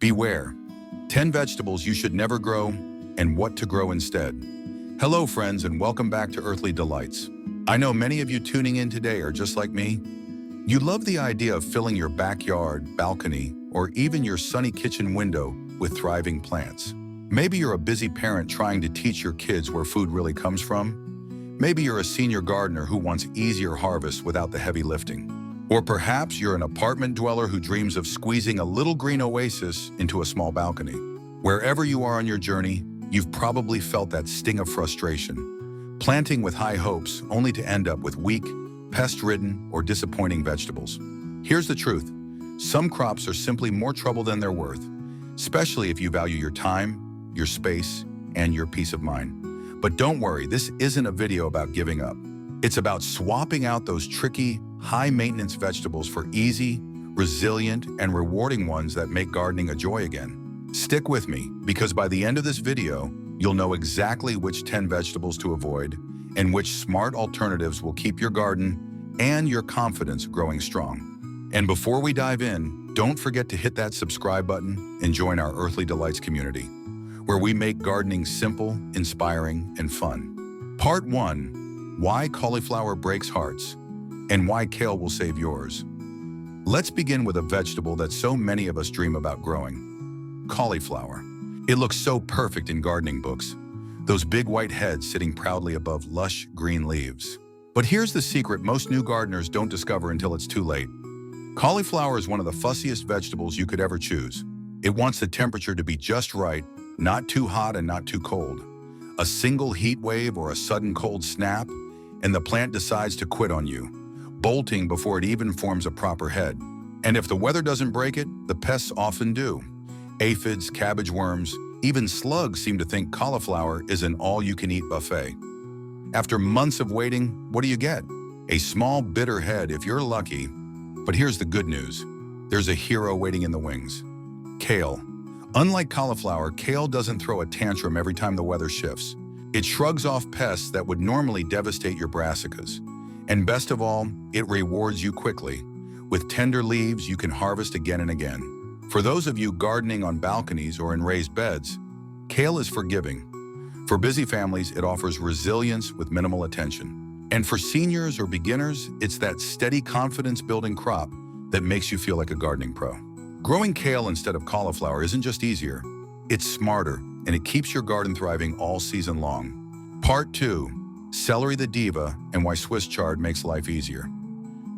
Beware. 10 vegetables you should never grow and what to grow instead. Hello friends and welcome back to Earthly Delights. I know many of you tuning in today are just like me. You love the idea of filling your backyard, balcony, or even your sunny kitchen window with thriving plants. Maybe you're a busy parent trying to teach your kids where food really comes from. Maybe you're a senior gardener who wants easier harvests without the heavy lifting. Or perhaps you're an apartment dweller who dreams of squeezing a little green oasis into a small balcony. Wherever you are on your journey, you've probably felt that sting of frustration, planting with high hopes only to end up with weak, pest-ridden, or disappointing vegetables. Here's the truth. Some crops are simply more trouble than they're worth, especially if you value your time, your space, and your peace of mind. But don't worry, this isn't a video about giving up. It's about swapping out those tricky, high-maintenance vegetables for easy, resilient, and rewarding ones that make gardening a joy again. Stick with me, because by the end of this video, you'll know exactly which 10 vegetables to avoid and which smart alternatives will keep your garden and your confidence growing strong. And before we dive in, don't forget to hit that subscribe button and join our Earthly Delights community, where we make gardening simple, inspiring, and fun. Part 1. Why cauliflower breaks hearts and why kale will save yours. Let's begin with a vegetable that so many of us dream about growing: cauliflower. It looks so perfect in gardening books, those big white heads sitting proudly above lush green leaves. But here's the secret most new gardeners don't discover until it's too late. Cauliflower is one of the fussiest vegetables you could ever choose. It wants the temperature to be just right, not too hot and not too cold. A single heat wave or a sudden cold snap, and the plant decides to quit on you, bolting before it even forms a proper head. And if the weather doesn't break it, the pests often do. Aphids, cabbage worms, even slugs seem to think cauliflower is an all-you-can-eat buffet. After months of waiting, what do you get? A small, bitter head if you're lucky. But here's the good news. There's a hero waiting in the wings: kale. Unlike cauliflower, kale doesn't throw a tantrum every time the weather shifts. It shrugs off pests that would normally devastate your brassicas. And best of all, it rewards you quickly. With tender leaves you can harvest again and again. For those of you gardening on balconies or in raised beds, kale is forgiving. For busy families, it offers resilience with minimal attention. And for seniors or beginners, it's that steady confidence-building crop that makes you feel like a gardening pro. Growing kale instead of cauliflower isn't just easier, it's smarter, and it keeps your garden thriving all season long. Part 2. Celery the diva and why Swiss chard makes life easier.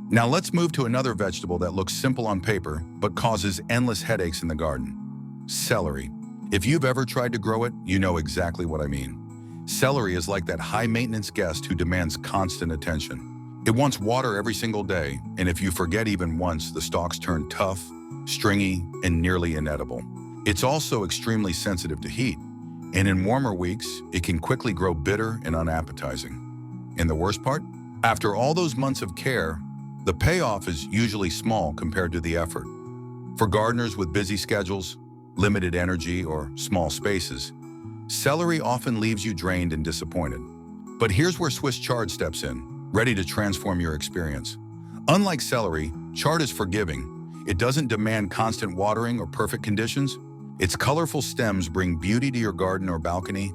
Now let's move to another vegetable that looks simple on paper but causes endless headaches in the garden: celery. If you've ever tried to grow it, you know exactly what I mean. Celery is like that high-maintenance guest who demands constant attention. It wants water every single day, and if you forget even once, the stalks turn tough, stringy, and nearly inedible. It's also extremely sensitive to heat, and in warmer weeks, it can quickly grow bitter and unappetizing. And the worst part? After all those months of care, the payoff is usually small compared to the effort. For gardeners with busy schedules, limited energy, or small spaces, celery often leaves you drained and disappointed. But here's where Swiss chard steps in, ready to transform your experience. Unlike celery, chard is forgiving. It doesn't demand constant watering or perfect conditions. Its colorful stems bring beauty to your garden or balcony,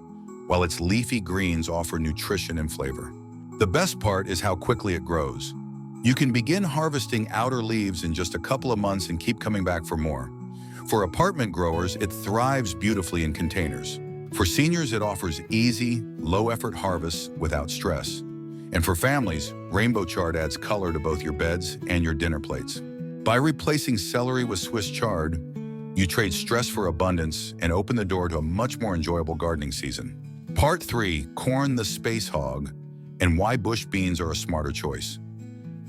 while its leafy greens offer nutrition and flavor. The best part is how quickly it grows. You can begin harvesting outer leaves in just a couple of months and keep coming back for more. For apartment growers, it thrives beautifully in containers. For seniors, it offers easy, low-effort harvests without stress. And for families, rainbow chard adds color to both your beds and your dinner plates. By replacing celery with Swiss chard, you trade stress for abundance and open the door to a much more enjoyable gardening season. Part 3. Corn the space hog and why bush beans are a smarter choice.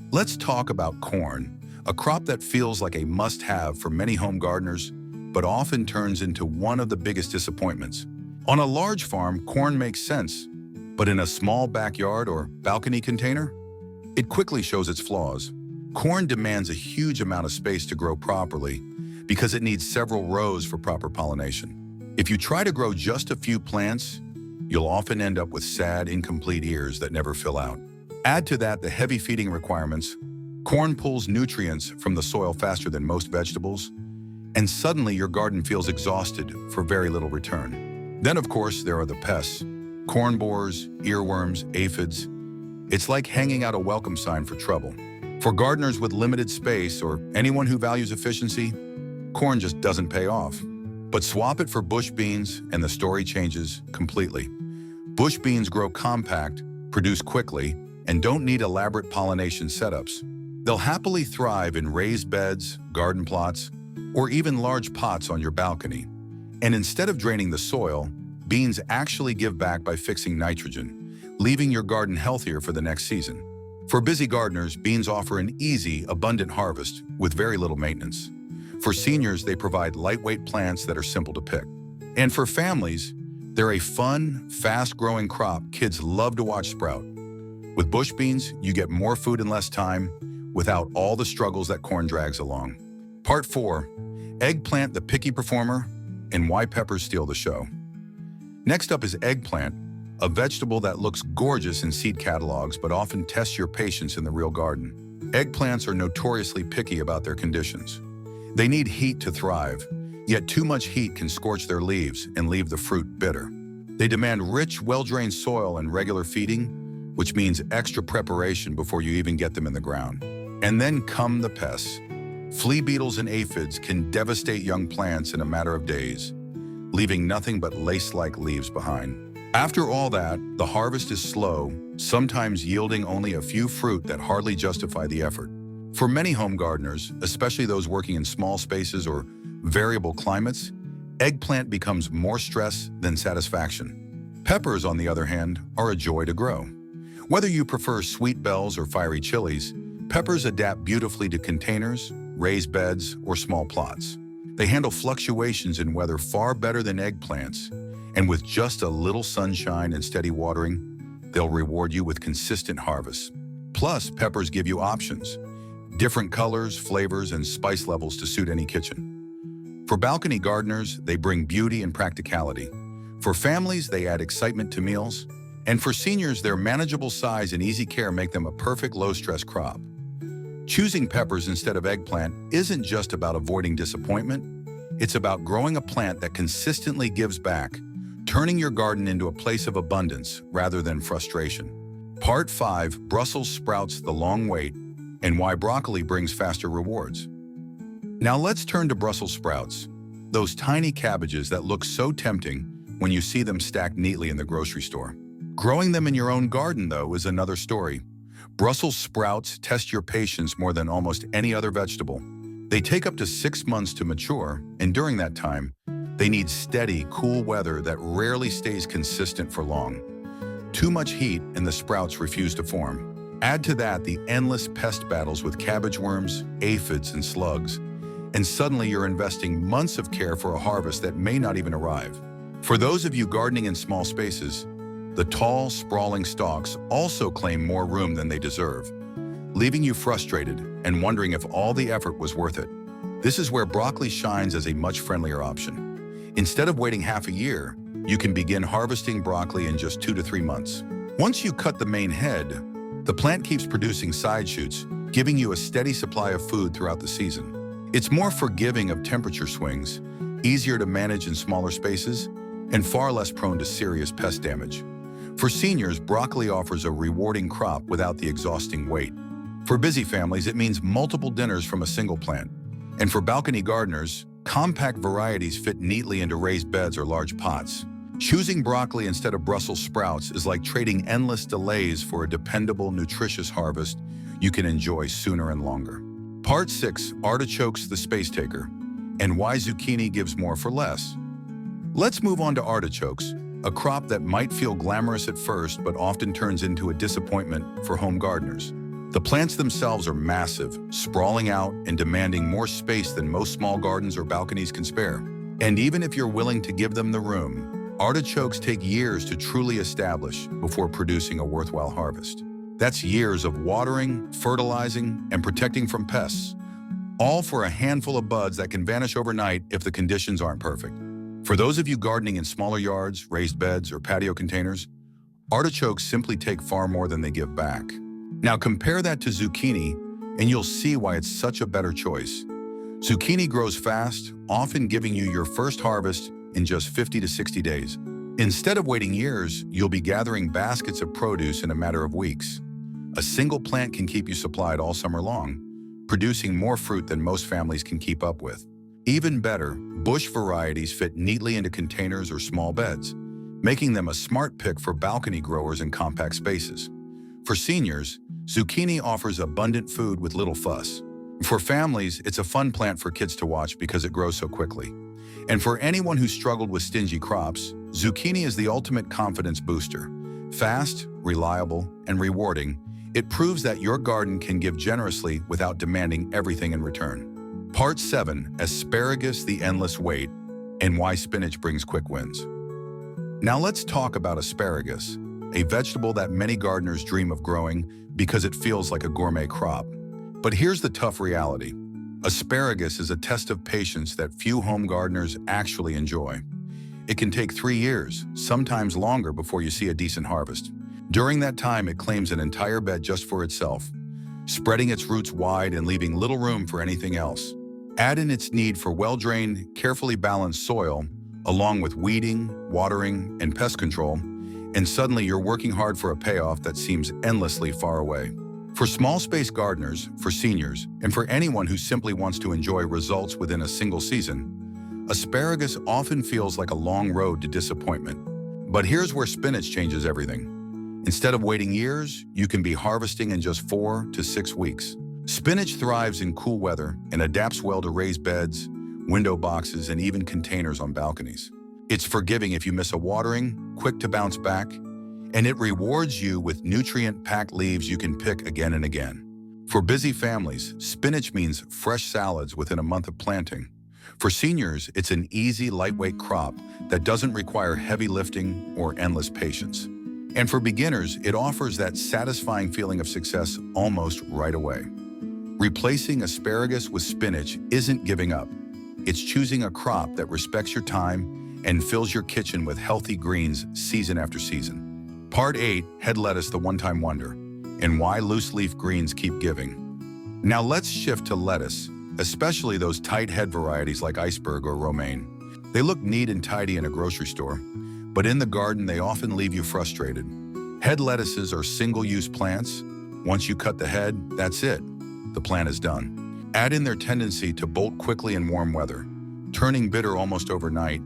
Let's talk about corn, a crop that feels like a must-have for many home gardeners, but often turns into one of the biggest disappointments. On a large farm, corn makes sense, but in a small backyard or balcony container, it quickly shows its flaws. Corn demands a huge amount of space to grow properly because it needs several rows for proper pollination. If you try to grow just a few plants, you'll often end up with sad, incomplete ears that never fill out. Add to that the heavy feeding requirements. Corn pulls nutrients from the soil faster than most vegetables, and suddenly your garden feels exhausted for very little return. Then, of course, there are the pests: corn borers, earworms, aphids. It's like hanging out a welcome sign for trouble. For gardeners with limited space or anyone who values efficiency, corn just doesn't pay off. But swap it for bush beans and the story changes completely. Bush beans grow compact, produce quickly, and don't need elaborate pollination setups. They'll happily thrive in raised beds, garden plots, or even large pots on your balcony. And instead of draining the soil, beans actually give back by fixing nitrogen, leaving your garden healthier for the next season. For busy gardeners, beans offer an easy, abundant harvest with very little maintenance. For seniors, they provide lightweight plants that are simple to pick. And for families, they're a fun, fast-growing crop kids love to watch sprout. With bush beans, you get more food in less time without all the struggles that corn drags along. Part 4. Eggplant, the picky performer, and why peppers steal the show. Next up is eggplant, a vegetable that looks gorgeous in seed catalogs but often tests your patience in the real garden. Eggplants are notoriously picky about their conditions. They need heat to thrive, yet too much heat can scorch their leaves and leave the fruit bitter. They demand rich, well-drained soil and regular feeding, which means extra preparation before you even get them in the ground. And then come the pests. Flea beetles and aphids can devastate young plants in a matter of days, leaving nothing but lace-like leaves behind. After all that, the harvest is slow, sometimes yielding only a few fruit that hardly justify the effort. For many home gardeners, especially those working in small spaces or variable climates, eggplant becomes more stress than satisfaction. Peppers, on the other hand, are a joy to grow. Whether you prefer sweet bells or fiery chilies, peppers adapt beautifully to containers, raised beds, or small plots. They handle fluctuations in weather far better than eggplants, and with just a little sunshine and steady watering, they'll reward you with consistent harvests. Plus, peppers give you options: different colors, flavors, and spice levels to suit any kitchen. For balcony gardeners, they bring beauty and practicality. For families, they add excitement to meals. And for seniors, their manageable size and easy care make them a perfect low-stress crop. Choosing peppers instead of eggplant isn't just about avoiding disappointment. It's about growing a plant that consistently gives back, turning your garden into a place of abundance rather than frustration. Part 5. Brussels sprouts, the long wait, and why broccoli brings faster rewards. Now let's turn to Brussels sprouts, those tiny cabbages that look so tempting when you see them stacked neatly in the grocery store. Growing them in your own garden, though, is another story. Brussels sprouts test your patience more than almost any other vegetable. They take up to 6 months to mature, and during that time, they need steady, cool weather that rarely stays consistent for long. Too much heat and the sprouts refuse to form. Add to that the endless pest battles with cabbage worms, aphids, and slugs, and suddenly you're investing months of care for a harvest that may not even arrive. For those of you gardening in small spaces, the tall, sprawling stalks also claim more room than they deserve, leaving you frustrated and wondering if all the effort was worth it. This is where broccoli shines as a much friendlier option. Instead of waiting half a year, you can begin harvesting broccoli in just 2 to 3 months. Once you cut the main head, the plant keeps producing side shoots, giving you a steady supply of food throughout the season. It's more forgiving of temperature swings, easier to manage in smaller spaces, and far less prone to serious pest damage. For seniors, broccoli offers a rewarding crop without the exhausting wait. For busy families, it means multiple dinners from a single plant. And for balcony gardeners, compact varieties fit neatly into raised beds or large pots. Choosing broccoli instead of Brussels sprouts is like trading endless delays for a dependable, nutritious harvest you can enjoy sooner and longer. Part 6. Artichokes, the space taker, and why zucchini gives more for less. Let's move on to artichokes, a crop that might feel glamorous at first but often turns into a disappointment for home gardeners. The plants themselves are massive, sprawling out and demanding more space than most small gardens or balconies can spare. And even if you're willing to give them the room, artichokes take years to truly establish before producing a worthwhile harvest. That's years of watering, fertilizing, and protecting from pests, all for a handful of buds that can vanish overnight if the conditions aren't perfect. For those of you gardening in smaller yards, raised beds, or patio containers, artichokes simply take far more than they give back. Now compare that to zucchini, and you'll see why it's such a better choice. Zucchini grows fast, often giving you your first harvest in just 50 to 60 days. Instead of waiting years, you'll be gathering baskets of produce in a matter of weeks. A single plant can keep you supplied all summer long, producing more fruit than most families can keep up with. Even better, bush varieties fit neatly into containers or small beds, making them a smart pick for balcony growers in compact spaces. For seniors, zucchini offers abundant food with little fuss. For families, it's a fun plant for kids to watch because it grows so quickly. And for anyone who struggled with stingy crops, zucchini is the ultimate confidence booster. Fast, reliable, and rewarding, it proves that your garden can give generously without demanding everything in return. Part 7, Asparagus: The Endless Wait, and Why Spinach Brings Quick Wins. Now let's talk about asparagus, a vegetable that many gardeners dream of growing because it feels like a gourmet crop. But here's the tough reality. Asparagus is a test of patience that few home gardeners actually enjoy. It can take 3 years, sometimes longer, before you see a decent harvest. During that time, it claims an entire bed just for itself, spreading its roots wide and leaving little room for anything else. Add in its need for well-drained, carefully balanced soil, along with weeding, watering, and pest control, and suddenly you're working hard for a payoff that seems endlessly far away. For small space gardeners, for seniors, and for anyone who simply wants to enjoy results within a single season, asparagus often feels like a long road to disappointment. But here's where spinach changes everything. Instead of waiting years, you can be harvesting in just 4 to 6 weeks. Spinach thrives in cool weather and adapts well to raised beds, window boxes, and even containers on balconies. It's forgiving if you miss a watering, quick to bounce back, and it rewards you with nutrient-packed leaves you can pick again and again. For busy families, spinach means fresh salads within a month of planting. For seniors, it's an easy, lightweight crop that doesn't require heavy lifting or endless patience. And for beginners, it offers that satisfying feeling of success almost right away. Replacing asparagus with spinach isn't giving up. It's choosing a crop that respects your time and fills your kitchen with healthy greens season after season. Part 8, Head Lettuce: The One-Time Wonder, and Why Loose Leaf Greens Keep Giving. Now let's shift to lettuce, especially those tight head varieties like iceberg or romaine. They look neat and tidy in a grocery store, but in the garden they often leave you frustrated. Head lettuces are single-use plants. Once you cut the head, that's it. The plant is done. Add in their tendency to bolt quickly in warm weather, turning bitter almost overnight,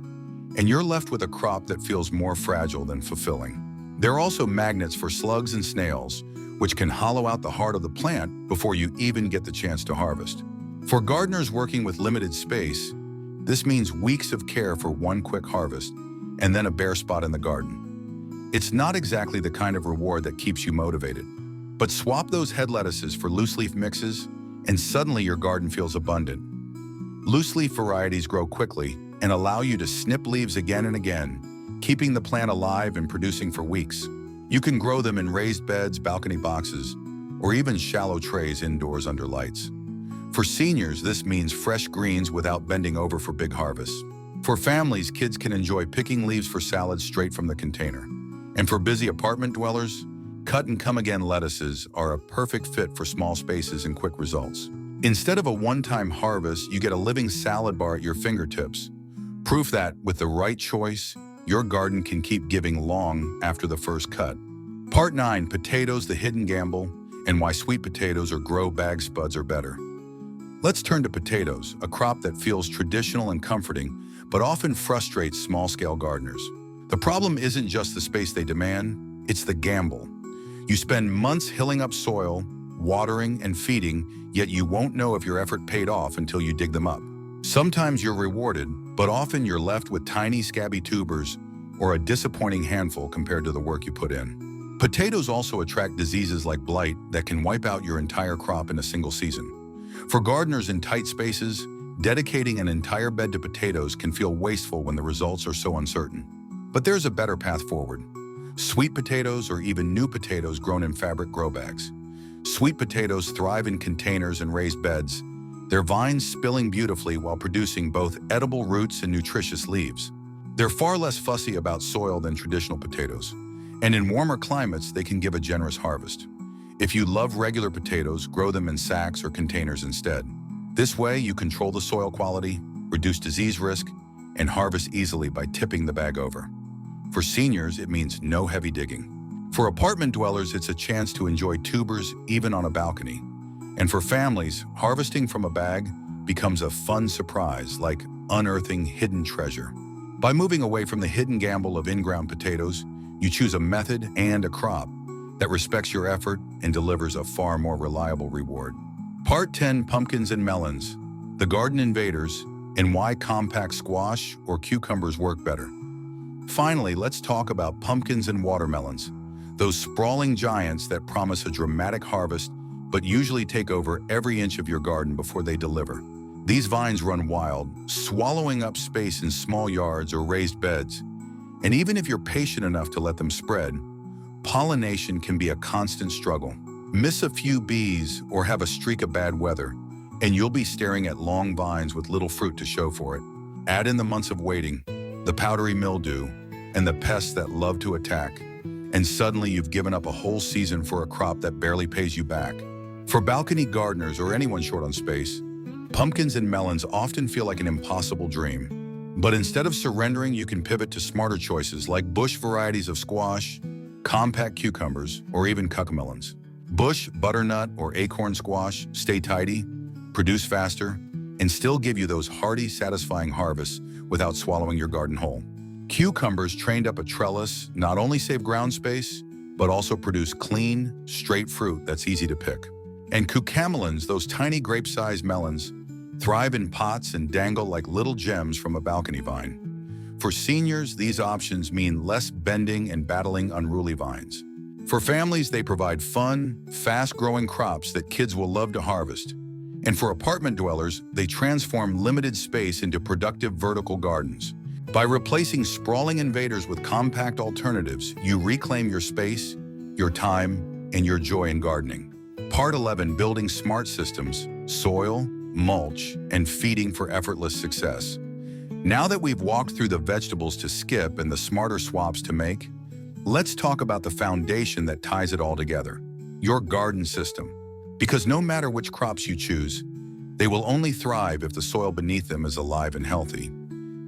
and you're left with a crop that feels more fragile than fulfilling. They're also magnets for slugs and snails, which can hollow out the heart of the plant before you even get the chance to harvest. For gardeners working with limited space, this means weeks of care for one quick harvest, and then a bare spot in the garden. It's not exactly the kind of reward that keeps you motivated. But swap those head lettuces for loose leaf mixes, and suddenly your garden feels abundant. Loose leaf varieties grow quickly and allow you to snip leaves again and again, keeping the plant alive and producing for weeks. You can grow them in raised beds, balcony boxes, or even shallow trays indoors under lights. For seniors, this means fresh greens without bending over for big harvests. For families, kids can enjoy picking leaves for salads straight from the container. And for busy apartment dwellers, cut and come again lettuces are a perfect fit for small spaces and quick results. Instead of a one-time harvest, you get a living salad bar at your fingertips. Proof that, with the right choice, your garden can keep giving long after the first cut. Part 9, Potatoes: The Hidden Gamble, and Why Sweet Potatoes or Grow Bag Spuds are better. Let's turn to potatoes, a crop that feels traditional and comforting, but often frustrates small-scale gardeners. The problem isn't just the space they demand, it's the gamble. You spend months hilling up soil, watering and feeding, yet you won't know if your effort paid off until you dig them up. Sometimes you're rewarded, but often you're left with tiny scabby tubers or a disappointing handful compared to the work you put in. Potatoes also attract diseases like blight that can wipe out your entire crop in a single season. For gardeners in tight spaces, dedicating an entire bed to potatoes can feel wasteful when the results are so uncertain. But there's a better path forward. Sweet potatoes, or even new potatoes grown in fabric grow bags. Sweet potatoes thrive in containers and raised beds, their vines spilling beautifully while producing both edible roots and nutritious leaves. They're far less fussy about soil than traditional potatoes, and in warmer climates, they can give a generous harvest. If you love regular potatoes, grow them in sacks or containers instead. This way, you control the soil quality, reduce disease risk, and harvest easily by tipping the bag over. For seniors, it means no heavy digging. For apartment dwellers, it's a chance to enjoy tubers even on a balcony. And for families, harvesting from a bag becomes a fun surprise, like unearthing hidden treasure. By moving away from the hidden gamble of in-ground potatoes, you choose a method and a crop that respects your effort and delivers a far more reliable reward. Part 10, Pumpkins and Melons, the Garden Invaders, and why compact squash or cucumbers work better. Finally, let's talk about pumpkins and watermelons, those sprawling giants that promise a dramatic harvest but usually take over every inch of your garden before they deliver. These vines run wild, swallowing up space in small yards or raised beds. And even if you're patient enough to let them spread, pollination can be a constant struggle. Miss a few bees or have a streak of bad weather, and you'll be staring at long vines with little fruit to show for it. Add in the months of waiting, the powdery mildew, and the pests that love to attack, and suddenly you've given up a whole season for a crop that barely pays you back. For balcony gardeners or anyone short on space, pumpkins and melons often feel like an impossible dream. But instead of surrendering, you can pivot to smarter choices like bush varieties of squash, compact cucumbers, or even cucamelons. Bush, butternut, or acorn squash stay tidy, produce faster, and still give you those hearty, satisfying harvests without swallowing your garden whole. Cucumbers trained up a trellis not only save ground space, but also produce clean, straight fruit that's easy to pick. And cucamelons, those tiny grape-sized melons, thrive in pots and dangle like little gems from a balcony vine. For seniors, these options mean less bending and battling unruly vines. For families, they provide fun, fast-growing crops that kids will love to harvest. And for apartment dwellers, they transform limited space into productive vertical gardens. By replacing sprawling invaders with compact alternatives, you reclaim your space, your time, and your joy in gardening. Part 11, Building Smart Systems, Soil, Mulch, and Feeding for Effortless Success. Now that we've walked through the vegetables to skip and the smarter swaps to make, let's talk about the foundation that ties it all together, your garden system. Because no matter which crops you choose, they will only thrive if the soil beneath them is alive and healthy.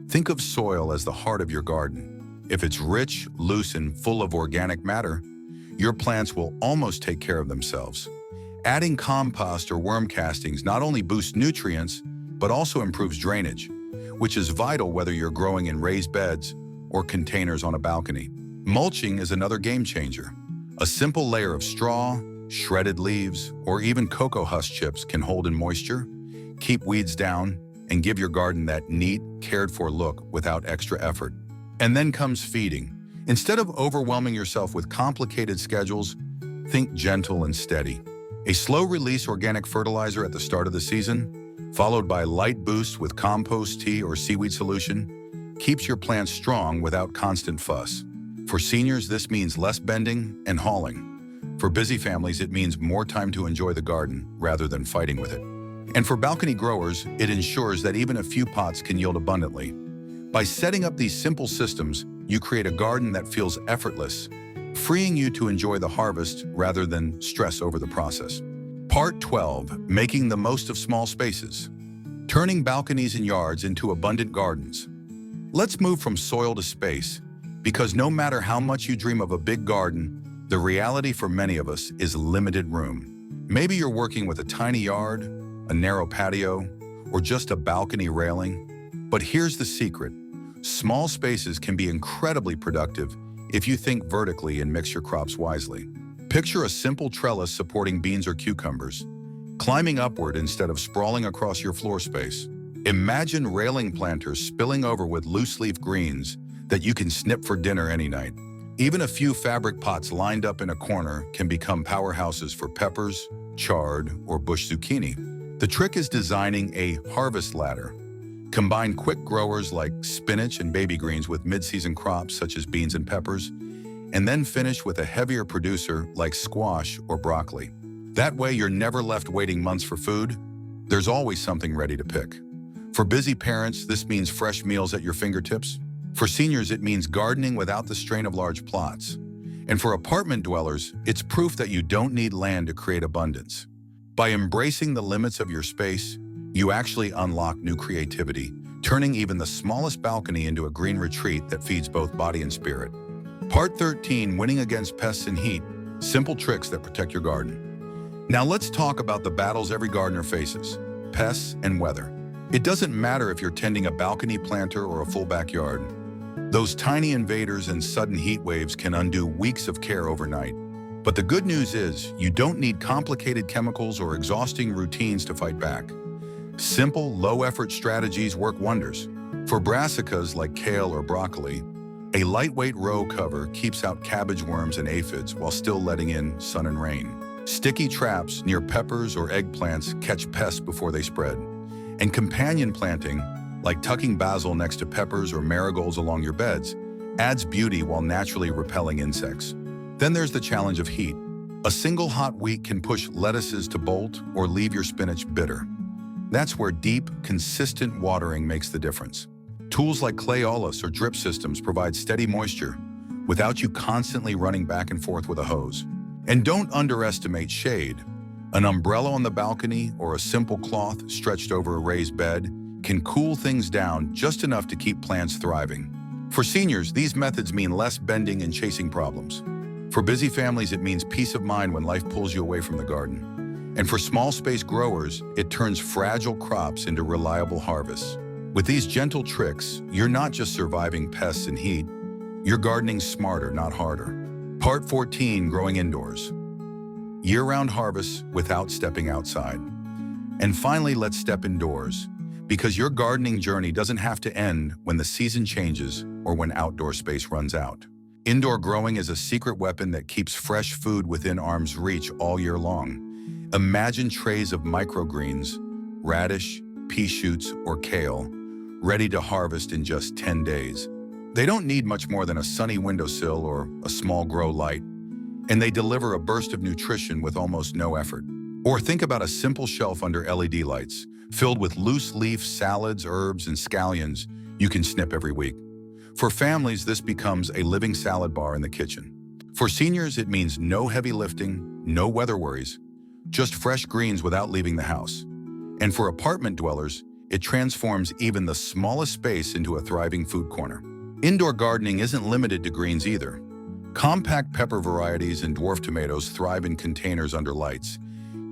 Think of soil as the heart of your garden. If it's rich, loose, and full of organic matter, your plants will almost take care of themselves. Adding compost or worm castings not only boosts nutrients, but also improves drainage, which is vital whether you're growing in raised beds or containers on a balcony. Mulching is another game changer. A simple layer of straw, shredded leaves, or even cocoa husk chips can hold in moisture, keep weeds down, and give your garden that neat, cared-for look without extra effort. And then comes feeding. Instead of overwhelming yourself with complicated schedules, think gentle and steady. A slow-release organic fertilizer at the start of the season, followed by light boosts with compost tea or seaweed solution, keeps your plants strong without constant fuss. For seniors, this means less bending and hauling. For busy families, it means more time to enjoy the garden rather than fighting with it. And for balcony growers, it ensures that even a few pots can yield abundantly. By setting up these simple systems, you create a garden that feels effortless, freeing you to enjoy the harvest rather than stress over the process. Part 12, Making the Most of Small Spaces. Turning balconies and yards into abundant gardens. Let's move from soil to space, because no matter how much you dream of a big garden, the reality for many of us is limited room. Maybe you're working with a tiny yard, a narrow patio, or just a balcony railing. But here's the secret. Small spaces can be incredibly productive if you think vertically and mix your crops wisely. Picture a simple trellis supporting beans or cucumbers, climbing upward instead of sprawling across your floor space. Imagine railing planters spilling over with loose-leaf greens that you can snip for dinner any night. Even a few fabric pots lined up in a corner can become powerhouses for peppers, chard, or bush zucchini. The trick is designing a harvest ladder. Combine quick growers like spinach and baby greens with mid-season crops such as beans and peppers, and then finish with a heavier producer like squash or broccoli. That way you're never left waiting months for food. There's always something ready to pick. For busy parents, this means fresh meals at your fingertips. For seniors, it means gardening without the strain of large plots. And for apartment dwellers, it's proof that you don't need land to create abundance. By embracing the limits of your space, You actually unlock new creativity, turning even the smallest balcony into a green retreat that feeds both body and spirit. Part 13, winning against pests and heat, simple tricks that protect your garden. Now let's talk about the battles every gardener faces, pests and weather. It doesn't matter if you're tending a balcony planter or a full backyard. Those tiny invaders and sudden heat waves can undo weeks of care overnight. But the good news is, you don't need complicated chemicals or exhausting routines to fight back. Simple, low-effort strategies work wonders. For brassicas like kale or broccoli, a lightweight row cover keeps out cabbage worms and aphids while still letting in sun and rain. Sticky traps near peppers or eggplants catch pests before they spread. And companion planting, like tucking basil next to peppers or marigolds along your beds, adds beauty while naturally repelling insects. Then there's the challenge of heat. A single hot week can push lettuces to bolt or leave your spinach bitter. That's where deep, consistent watering makes the difference. Tools like clayless or drip systems provide steady moisture without you constantly running back and forth with a hose. And don't underestimate shade. An umbrella on the balcony or a simple cloth stretched over a raised bed can cool things down just enough to keep plants thriving. For seniors, these methods mean less bending and chasing problems. For busy families, it means peace of mind when life pulls you away from the garden. And for small space growers, it turns fragile crops into reliable harvests. With these gentle tricks, you're not just surviving pests and heat, you're gardening smarter, not harder. Part 14, growing indoors. Year-round harvests without stepping outside. And finally, let's step indoors, because your gardening journey doesn't have to end when the season changes or when outdoor space runs out. Indoor growing is a secret weapon that keeps fresh food within arm's reach all year long. Imagine trays of microgreens, radish, pea shoots, or kale, ready to harvest in just 10 days. They don't need much more than a sunny windowsill or a small grow light, and they deliver a burst of nutrition with almost no effort. Or think about a simple shelf under LED lights, filled with loose-leaf salads, herbs, and scallions you can snip every week. For families, this becomes a living salad bar in the kitchen. For seniors, it means no heavy lifting, no weather worries, just fresh greens without leaving the house. And for apartment dwellers, it transforms even the smallest space into a thriving food corner. Indoor gardening isn't limited to greens either. Compact pepper varieties and dwarf tomatoes thrive in containers under lights,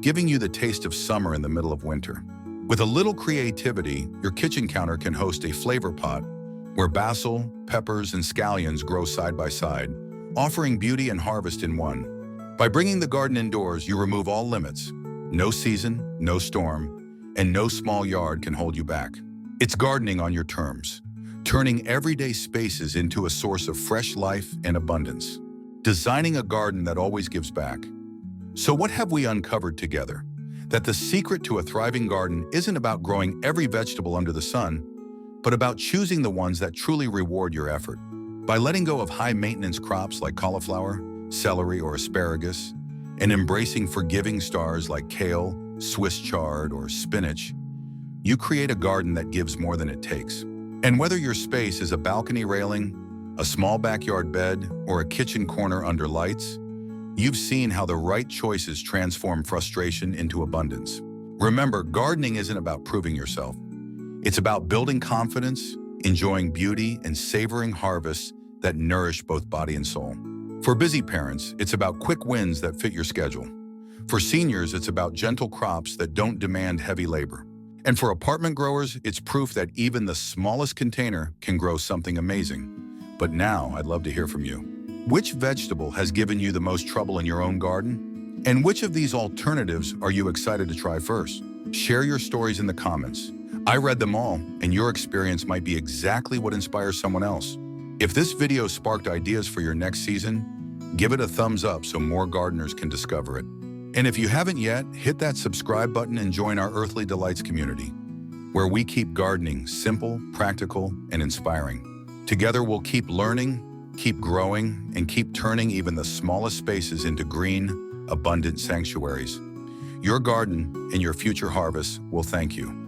giving you the taste of summer in the middle of winter. With a little creativity, your kitchen counter can host a flavor pot where basil, peppers, and scallions grow side by side, offering beauty and harvest in one. By bringing the garden indoors, you remove all limits. No season, no storm, and no small yard can hold you back. It's gardening on your terms, turning everyday spaces into a source of fresh life and abundance. Designing a garden that always gives back. So what have we uncovered together? That the secret to a thriving garden isn't about growing every vegetable under the sun, but about choosing the ones that truly reward your effort. By letting go of high-maintenance crops like cauliflower, celery, or asparagus, and embracing forgiving stars like kale, Swiss chard, or spinach, you create a garden that gives more than it takes. And whether your space is a balcony railing, a small backyard bed, or a kitchen corner under lights, you've seen how the right choices transform frustration into abundance. Remember, gardening isn't about proving yourself. It's about building confidence, enjoying beauty, and savoring harvests that nourish both body and soul. For busy parents, it's about quick wins that fit your schedule. For seniors, it's about gentle crops that don't demand heavy labor. And for apartment growers, it's proof that even the smallest container can grow something amazing. But now, I'd love to hear from you. Which vegetable has given you the most trouble in your own garden? And which of these alternatives are you excited to try first? Share your stories in the comments. I read them all, and your experience might be exactly what inspires someone else. If this video sparked ideas for your next season, give it a thumbs up so more gardeners can discover it. And if you haven't yet, hit that subscribe button and join our Earthly Delights community, where we keep gardening simple, practical, and inspiring. Together, we'll keep learning, keep growing, and keep turning even the smallest spaces into green, abundant sanctuaries. Your garden and your future harvests will thank you.